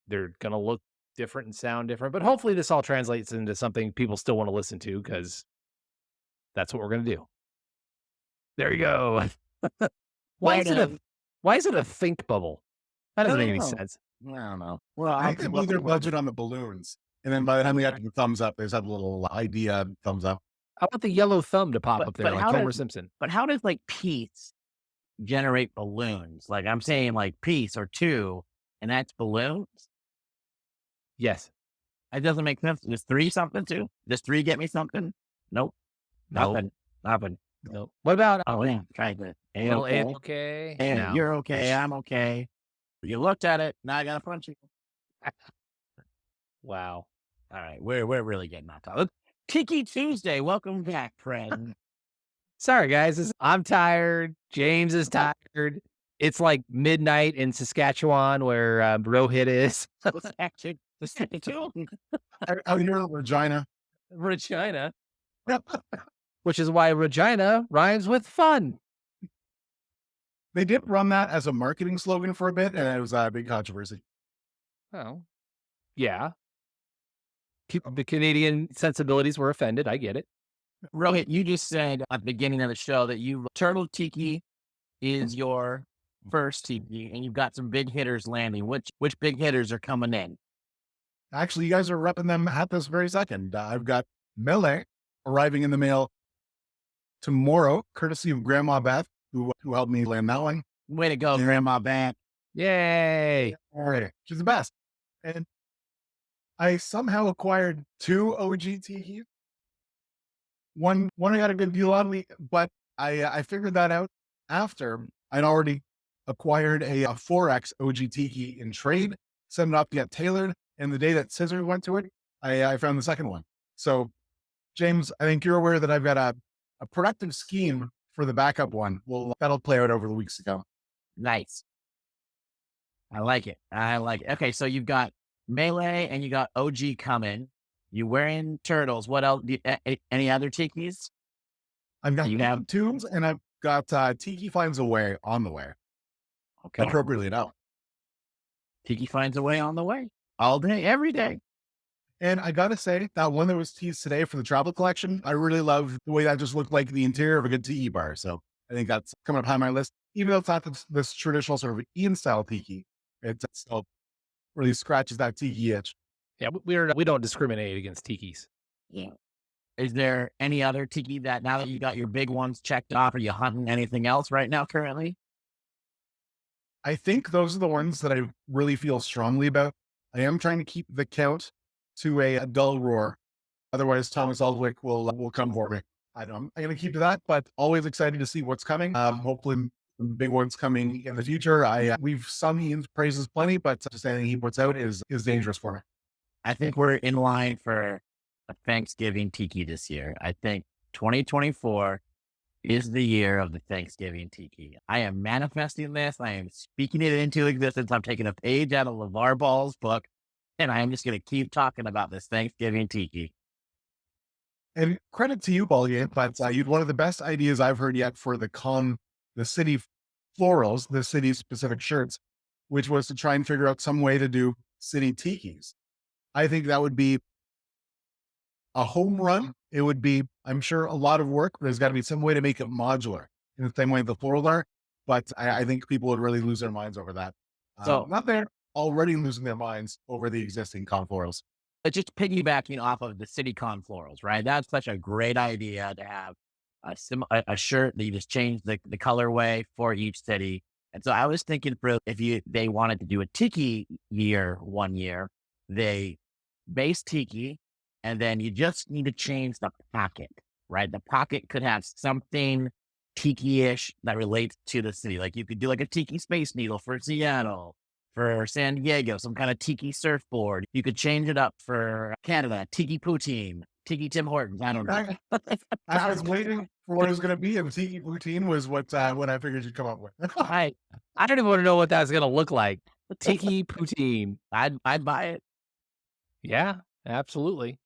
they're going to look different and sound different. But hopefully this all translates into something people still want to listen to because that's what we're going to do. There you go. Why is it a think bubble? That doesn't make any sense. I don't know. Well, I think blew their budget on the balloons. And then by the time we got to the thumbs up, there's that little idea thumbs up. How about the yellow thumb to pop up there, but like Homer Simpson? But how does like peace generate balloons? Like I'm saying like peace or two, and that's balloons? Yes. It doesn't make sense. Does 3 something too? Does 3 get me something? Nope. Nothing. Nope. What about yeah, try this. okay? And No. you're okay. I'm okay. You looked at it. Now I gotta punch you. Wow. All right, we're really getting off topic. Tiki Tuesday. Welcome back, friend. Sorry, guys. I'm tired. James is tired. It's like midnight in Saskatchewan where Rohit is. The second Out here in Regina. Regina. Which is why Regina rhymes with fun. They did run that as a marketing slogan for a bit, and it was a big controversy. Oh, yeah. The Canadian sensibilities were offended. I get it. Rohit, you just said at the beginning of the show that Turtle Tiki is your first tiki, and you've got some big hitters landing. Which big hitters are coming in? Actually, you guys are repping them at this very second. I've got Melee arriving in the mail tomorrow, courtesy of Grandma Beth, who helped me land that one. Way to go, Grandma Beth. Yay. All right. She's the best. And I somehow acquired 2 OG tikis. One I got a good deal on, but I figured that out after I'd already acquired a 4X OG tiki in trade, set it up to get tailored, and the day that scissors went to it, I found the second one. So, James, I think you're aware that I've got a productive scheme for the backup one. Well, that'll play out over the weeks to come. Nice. I like it. Okay, so you've got Melee and you got OG coming. You wearing turtles. What else? Any other tikis? I've got You have tunes, and I've got Tiki Finds a Way on the way. okay. Appropriately enough. Tiki finds a way on the way. All day, every day. And I gotta say, that one that was teased today for the travel collection, I really love the way that just looked like the interior of a good tiki bar. So I think that's coming up high on my list. Even though it's not this traditional sort of Ian style tiki, it still really scratches that tiki itch. Yeah, we don't discriminate against tikis. Yeah. Is there any other tiki that now that you got your big ones checked off, are you hunting anything else right now currently? I think those are the ones that I really feel strongly about. I am trying to keep the count to a dull roar. Otherwise, Thomas Aldwick will come for me. I'm going to keep to that, but always excited to see what's coming. Hopefully, some big ones coming in the future. We've sung Ian's praises plenty, but just anything he puts out is dangerous for me. I think we're in line for a Thanksgiving tiki this year. I think 2024 is the year of the Thanksgiving tiki. I am manifesting this. I am speaking it into existence. I'm taking a page out of LeVar Ball's book, and I am just going to keep talking about this Thanksgiving tiki. And credit to you, Ballgame, but you'd one of the best ideas I've heard yet for the city florals, the city specific shirts, which was to try and figure out some way to do city tikis. I think that would be a home run. It would be, I'm sure, a lot of work, but there's got to be some way to make it modular in the same way the florals are. But I think people would really lose their minds over that. So- not they're already losing their minds over the existing con florals. But just piggybacking off of the CityCon florals, right? That's such a great idea to have a shirt that you just change the colorway for each city. And so I was thinking if they wanted to do a tiki year, 1 year, they base tiki, and then you just need to change the pocket, right? The pocket could have something tiki-ish that relates to the city. Like you could do like a tiki Space Needle for Seattle, for San Diego, some kind of tiki surfboard. You could change it up for Canada, tiki poutine, tiki Tim Hortons. I don't know. I was waiting for what it was going to be, and tiki poutine was what I figured you'd come up with. I don't even want to know what that's going to look like. Tiki poutine. I'd buy it. Yeah, absolutely.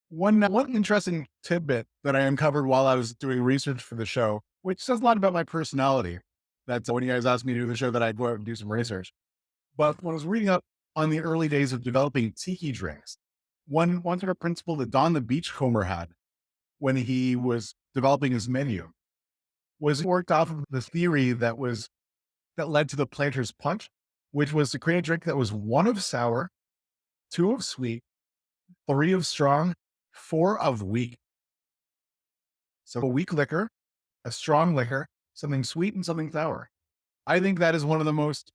One interesting tidbit that I uncovered while I was doing research for the show, which says a lot about my personality. That's when you guys asked me to do the show that I'd go out and do some research. But when I was reading up on the early days of developing tiki drinks, one sort of principle that Don the Beachcomber had when he was developing his menu was he worked off of the theory that led to the Planter's Punch, which was to create a drink that was 1 of sour, 2 of sweet, 3 of strong, 4 of weak. So a weak liquor, a strong liquor, something sweet and something sour. I think that is one of the most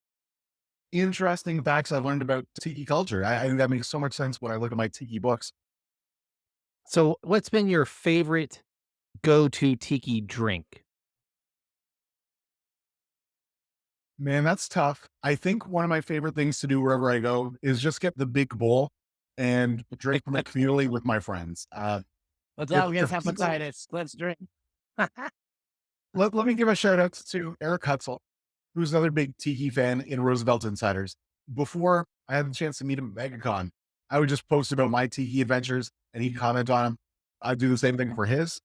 interesting facts I've learned about tiki culture. I think that makes so much sense when I look at my tiki books. So what's been your favorite go-to tiki drink? Man, that's tough. I think one of my favorite things to do wherever I go is just get the big bowl and drink from it communally with my friends. Let's If- all get if people- hepatitis. Let's drink. Let me give a shout out to Eric Hutzel, who's another big tiki fan in Roosevelt Insiders. Before I had the chance to meet him at MegaCon, I would just post about my tiki adventures and he'd comment on them. I'd do the same thing for his.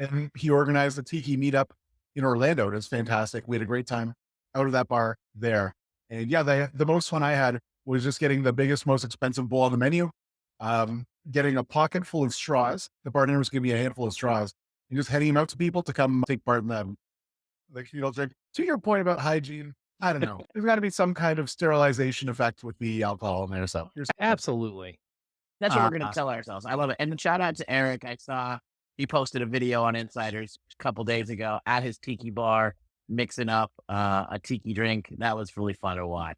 And he organized a tiki meetup in Orlando. It was fantastic. We had a great time out of that bar there. And yeah, the most fun I had was just getting the biggest, most expensive bowl on the menu, getting a pocket full of straws. The bartender was giving me a handful of straws and just handing them out to people to come take part in them. Like, drink. To your point about hygiene, I don't know. There's got to be some kind of sterilization effect with the alcohol in there. So Absolutely. That's what we're going to tell ourselves. I love it. And shout out to Eric. I saw he posted a video on Insiders a couple days ago at his tiki bar, mixing up a tiki drink. That was really fun to watch.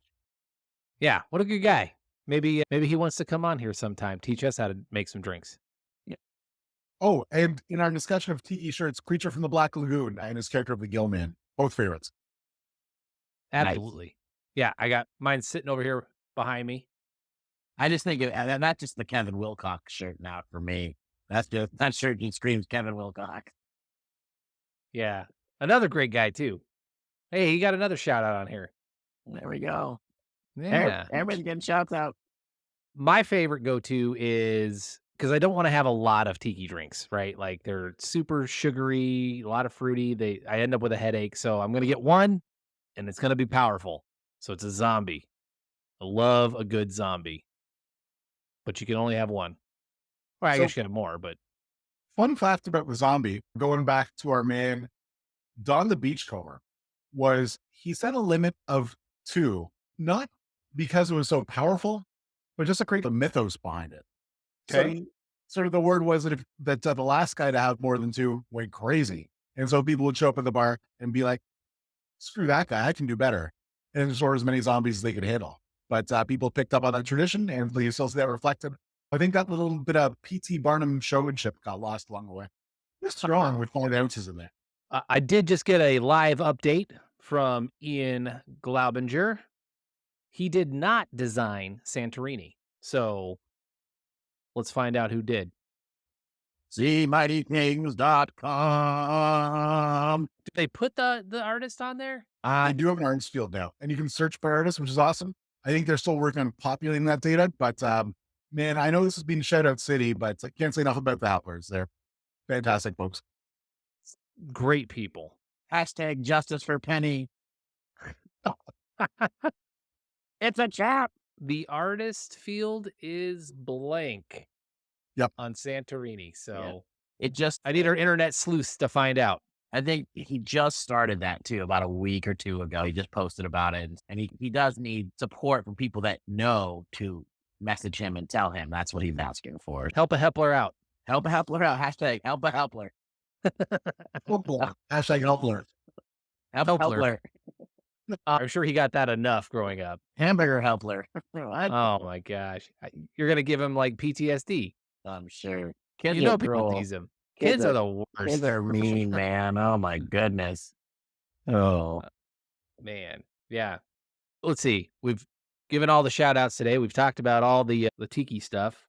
Yeah, what a good guy. Maybe he wants to come on here sometime, teach us how to make some drinks. Oh, and in our discussion of tiki shirts, Creature from the Black Lagoon and his character of the Gill Man, both favorites. Absolutely. Yeah, I got mine sitting over here behind me. I just think and that's just the Kevin Wilcox shirt now for me. That shirt just screams Kevin Wilcox. Yeah, another great guy too. Hey, he got another shout out on here. There we go. Yeah, Everybody's getting shouts out. my favorite go-to is because I don't want to have a lot of tiki drinks, right? Like they're super sugary, a lot of fruity. I end up with a headache, so I'm gonna get one, and it's gonna be powerful. So it's a zombie. I love a good zombie, but you can only have one. Well, I So- guess you can have more, but Fun fact about the zombie, going back to our man, Don the Beachcomber, was he set a limit of 2, not because it was so powerful, but just to create the mythos behind it. Okay. So, sort of the word was that the last guy to have more than 2 went crazy. And so people would show up at the bar and be like, screw that guy, I can do better. And restore as many zombies as they could handle. But people picked up on that tradition and you still see that reflected. I think that little bit of P.T. Barnum showmanship got lost along the way. It's strong with 4 ounces in there. I did just get a live update from Ian Glaubinger. He did not design Santorini. So let's find out who did. SeeMightyKings.com. Did they put the artist on there? I do have an artist field now, and you can search by artist, which is awesome. I think they're still working on populating that data, but man, I know this has been shout out city, but I can't say enough about the Howlers. They're fantastic folks. Great people. Hashtag justice for Penny. It's a trap. The artist field is blank. Yep. On Santorini. So It just, I need our internet sleuths to find out. I think he just started that too about a week or 2 ago. He just posted about it. And he does need support from people that know to message him and tell him that's what he's asking for. Help a Hepler out. Help a Hepler out. Hashtag help a Hepler. Hashtag Howler. Help Helpler. Hepler. I'm sure he got that enough growing up. Hamburger Hepler. What? Oh my gosh. You're going to give him like PTSD. I'm sure. Kids You know are people cruel. tease him. Kids are the worst. Kids are mean, man. Oh my goodness. Oh. Man. Yeah. Let's see. We've given all the shout outs today. We've talked about all the tiki stuff.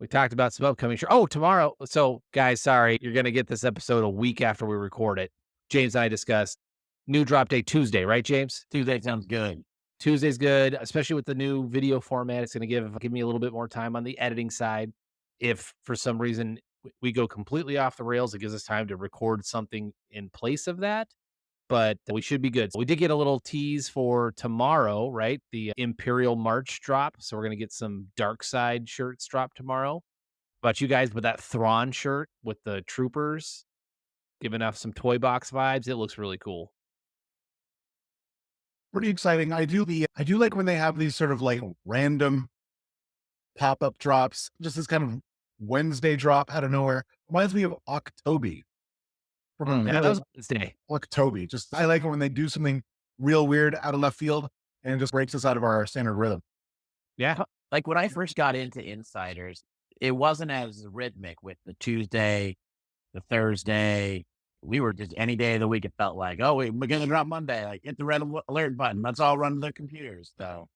We talked about some upcoming show. Oh, tomorrow. So guys, sorry. You're going to get this episode a week after we record it. James and I discussed new drop day Tuesday, right, James? Tuesday sounds good. Tuesday's good, especially with the new video format. It's going to give me a little bit more time on the editing side. If for some reason we go completely off the rails, it gives us time to record something in place of that. But we should be good. We did get a little tease for tomorrow, right? The Imperial March drop. So we're going to get some Dark Side shirts drop tomorrow. About you guys with that Thrawn shirt with the troopers, giving off some toy box vibes. It looks really cool. Pretty exciting. I do like when they have these sort of like random pop-up drops, just this kind of Wednesday drop out of nowhere. Reminds me of October. From Yeah, that was Wednesday. October. Just I like it when they do something real weird out of left field and just breaks us out of our standard rhythm. Yeah. Like when I first got into Insiders, it wasn't as rhythmic with the Tuesday, the Thursday. We were just any day of the week. It felt like, oh, we're going to drop Monday. Like hit the red alert button. Let's all run to the computers. So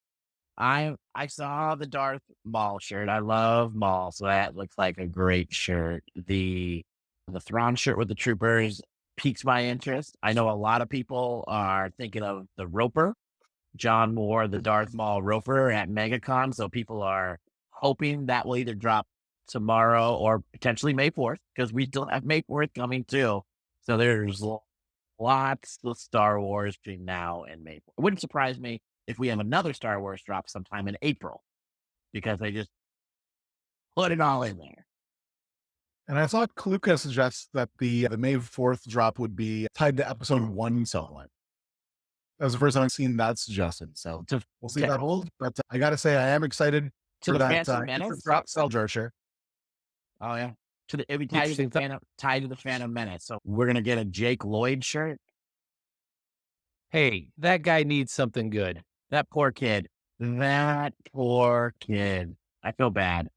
I saw the Darth Maul shirt. I love Maul. So that looks like a great shirt. The Thrawn shirt with the troopers piques my interest. I know a lot of people are thinking of the Roper. John wore the Darth Maul Roper at MegaCon. So people are hoping that will either drop tomorrow or potentially May 4th, because we still have May 4th coming too. So there's lots of Star Wars between now and May 4th. It wouldn't surprise me if we have another Star Wars drop sometime in April, because they just put it all in there. And I saw Kaluka suggest that the May 4th drop would be tied to episode 1 somewhat. That was the first time I've seen that suggested. So we'll see if that holds. But I got to say, I am excited To for the that Phantom Menace? drop Cell Jar shirt. Oh yeah. It'd be tied to the Interesting tied to the Phantom Menace. So we're gonna get a Jake Lloyd shirt. Hey, that guy needs something good. That poor kid. That poor kid. I feel bad.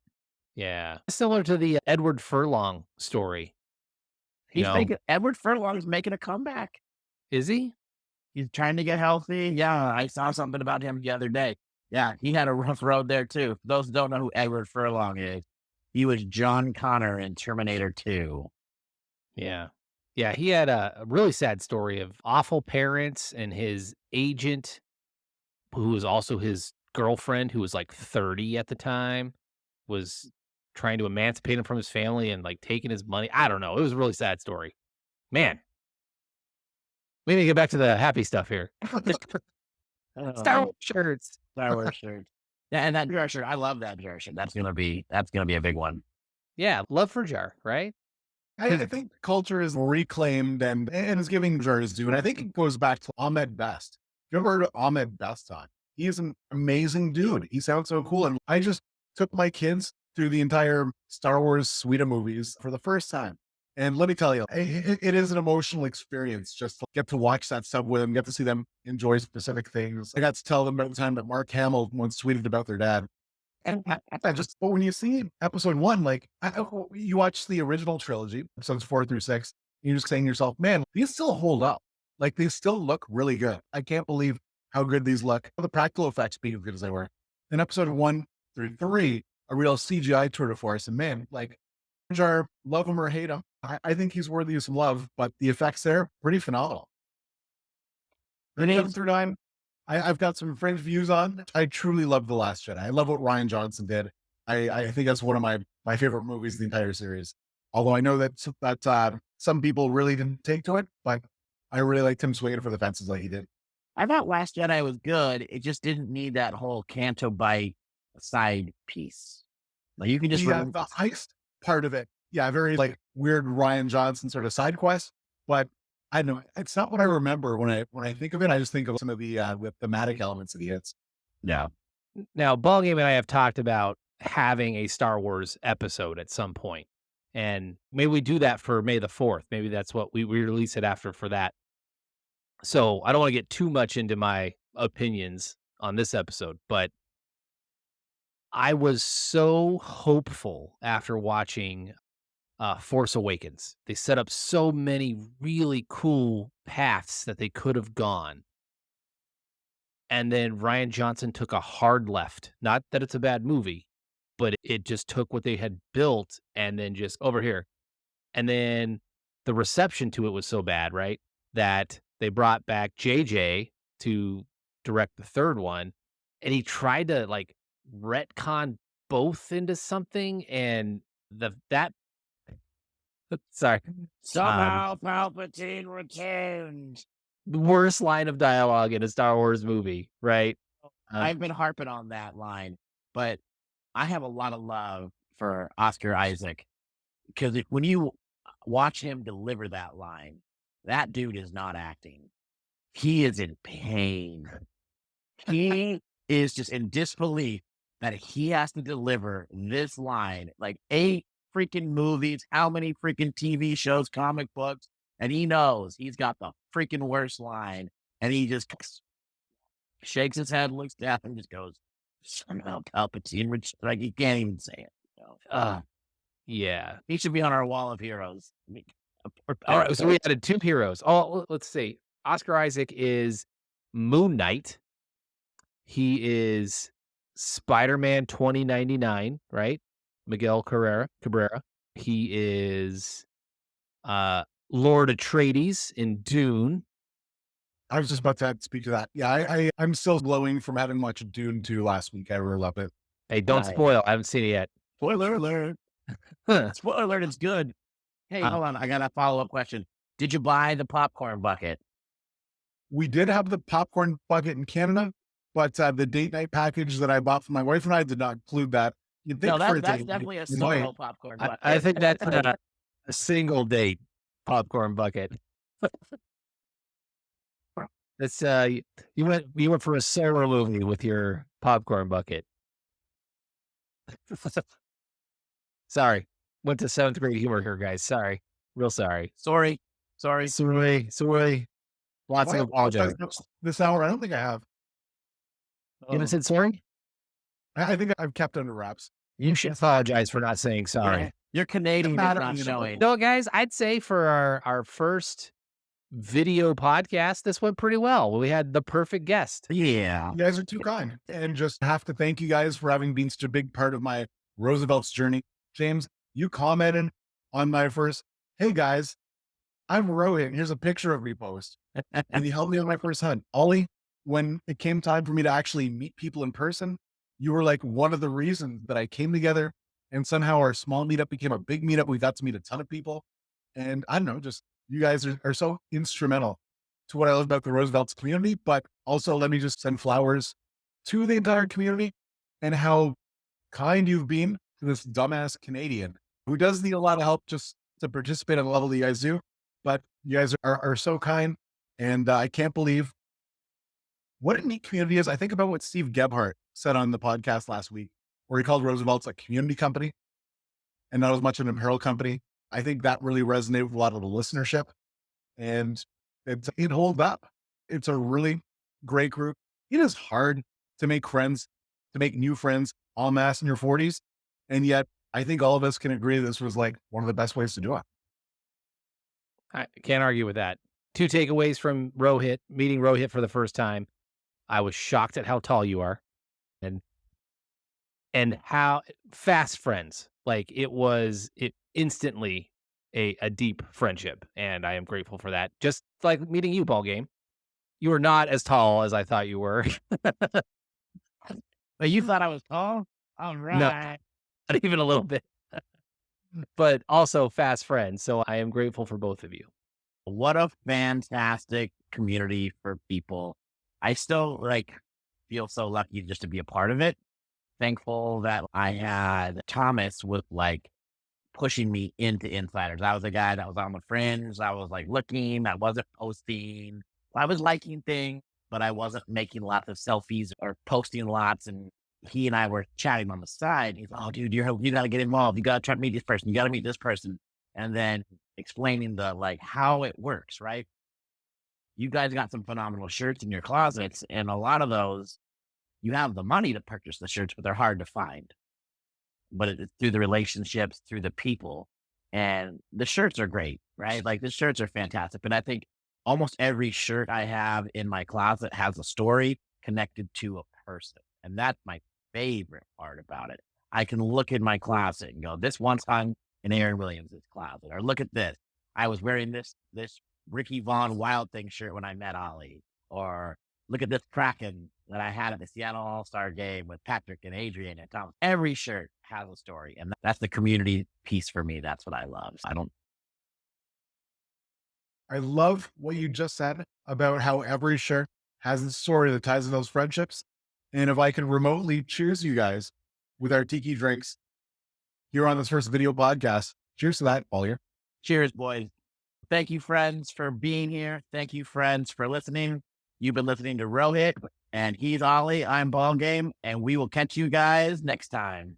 Yeah. Similar to the Edward Furlong story. He's making Edward Furlong's making a comeback. Is he? He's trying to get healthy. Yeah, I saw something about him the other day. Yeah, he had a rough road there too. For those who don't know who Edward Furlong is, he was John Connor in Terminator 2. Yeah. Yeah. He had a really sad story of awful parents, and his agent, who was also his girlfriend, who was like 30 at the time, was trying to emancipate him from his family and like taking his money. I don't know. It was a really sad story. Man. We need to get back to the happy stuff here. Star Wars shirts. Star Wars shirt. Yeah, and that Jar shirt, I love that Jar shirt. That's gonna be a big one. Yeah. Love for Jar, right? I think culture is reclaimed and is giving Jar his due. And I think it goes back to Ahmed Best. If you ever heard of Ahmed Best talk? He is an amazing dude. He sounds so cool. And I just took my kids through the entire Star Wars suite of movies for the first time. And let me tell you, it is an emotional experience just to get to watch that stuff with them, get to see them enjoy specific things. I got to tell them about the time that Mark Hamill once tweeted about their dad. And but when you see episode 1, like you watch the original trilogy, episodes 4 through 6, you're just saying to yourself, man, these still hold up. Like they still look really good. I can't believe how good these look. The practical effects being as good as they were. In episode 1 through 3, a real CGI tour de force. And man, like Jar, love him or hate him, I think he's worthy of some love, but the effects there, pretty phenomenal. The name 7 through 9, I've got some fringe views on. I truly love The Last Jedi. I love what Rian Johnson did. I think that's one of my favorite movies in the entire series. Although I know that some people really didn't take to it, but I really liked him swinging for the fences like he did. I thought Last Jedi was good. It just didn't need that whole Canto Bite side piece. Like you can just the heist part of it. Yeah, very like weird Rian Johnson sort of side quest, but I don't know. It's not what I remember when I think of it. I just think of some of the thematic elements that he hits. Yeah. Now, Ballgame and I have talked about having a Star Wars episode at some point, and maybe we do that for May the 4th. Maybe that's what we release it after for that. So I don't want to get too much into my opinions on this episode, but I was so hopeful after watching Force Awakens. They set up so many really cool paths that they could have gone. And then Rian Johnson took a hard left. Not that it's a bad movie, but it just took what they had built and then just over here. And then the reception to it was so bad, right? That they brought back JJ to direct the third one. And he tried to like retcon both into something. And sorry. Somehow Palpatine returned. The worst line of dialogue in a Star Wars movie, right? I've been harping on that line, but I have a lot of love for Oscar Isaac because when you watch him deliver that line, that dude is not acting. He is in pain. He is just in disbelief that he has to deliver this line, like 8 freaking movies, how many freaking TV shows, comic books, and he knows he's got the freaking worst line, and he just shakes his head, looks down, and just goes, somehow Palpatine, like he can't even say it. Yeah. He should be on our wall of heroes. All right, so we added 2 heroes. Oh, let's see. Oscar Isaac is Moon Knight. He is Spider-Man 2099, right? Miguel Cabrera. He is Lord Atreides in Dune. I was just about to speak to that. Yeah, I'm still glowing from having watched Dune 2 last week. I really love it. Hey, don't Nice. spoil. I haven't seen it yet. Spoiler alert. Spoiler alert, it's good. Hey, Uh, hold on. I got a follow-up question. Did you buy the popcorn bucket? We did have the popcorn bucket in Canada, but the date night package that I bought for my wife and I did not include that. You'd No, think for a that's date, definitely a you might. solo popcorn I bucket. think that's a single date popcorn bucket. That's you went for a solo movie with your popcorn bucket. Sorry, went to 7th grade humor here, guys. Sorry, real sorry. Sorry. Sorry. Lots Why of apologize. this hour? I don't think I have. You haven't said sorry? I think I've kept under wraps. You should apologize for not saying sorry. You're Canadian. Matter, It's not you know. showing. No, guys, I'd say for our first video podcast, this went pretty well. We had the perfect guest. Yeah. You guys are too kind. And just have to thank you guys for having been such a big part of my Roosevelt's journey. James, you commented on my first, hey guys, I'm Rohit. Here's a picture of me post. And you helped me on my first hunt. Ollie, when it came time for me to actually meet people in person, you were like one of the reasons that I came together, and somehow our small meetup became a big meetup. We got to meet a ton of people. And I don't know, just you guys are so instrumental to what I love about the Roosevelt's community. But also, let me just send flowers to the entire community and how kind you've been to this dumbass Canadian who does need a lot of help just to participate on the level that you guys do. But you guys are so kind. And I can't believe what a neat community is. I think about what Steve Gebhardt said on the podcast last week, where he called Roosevelt's a community company and not as much an apparel company. I think that really resonated with a lot of the listenership, and it holds up. It's a really great group. It is hard to make friends, to make new friends en masse in your 40s. And yet I think all of us can agree this was like one of the best ways to do it. I can't argue with that. 2 takeaways from Rohit, meeting Rohit for the first time. I was shocked at how tall you are and how fast friends. Like it instantly a deep friendship. And I am grateful for that. Just like meeting you, ball game. You are not as tall as I thought you were. But you thought I was tall? All No. right. Not even a little bit. But also fast friends. So I am grateful for both of you. What a fantastic community for people. I still feel so lucky just to be a part of it. Thankful that I had Thomas with pushing me into insiders. I was a guy that was on the fringe. I was looking, I wasn't posting. I was liking things, but I wasn't making lots of selfies or posting lots. And he and I were chatting on the side. He's like, oh, dude, you got to get involved. You got to try to meet this person. You got to meet this person. And then explaining the how it works, right? You guys got some phenomenal shirts in your closets, and a lot of those, you have the money to purchase the shirts, but they're hard to find. But it's through the relationships, through the people, and the shirts are great, right? The shirts are fantastic. But I think almost every shirt I have in my closet has a story connected to a person, and that's my favorite part about it. I can look in my closet and go, this once hung in Aaron Williams' closet, or look at this. I was wearing this Ricky Vaughn Wild Thing shirt when I met Ollie, or look at this Kraken that I had at the Seattle All-Star game with Patrick and Adrian and Tom. Every shirt has a story, and that's the community piece for me. That's what I love. I love what you just said about how every shirt has a story that ties to those friendships. And if I can remotely cheers you guys with our tiki drinks here on this first video podcast, cheers to that, all here. Cheers, boys. Thank you, friends, for being here. Thank you, friends, for listening. You've been listening to Rohit, and he's Ollie. I'm Ball Game, and we will catch you guys next time.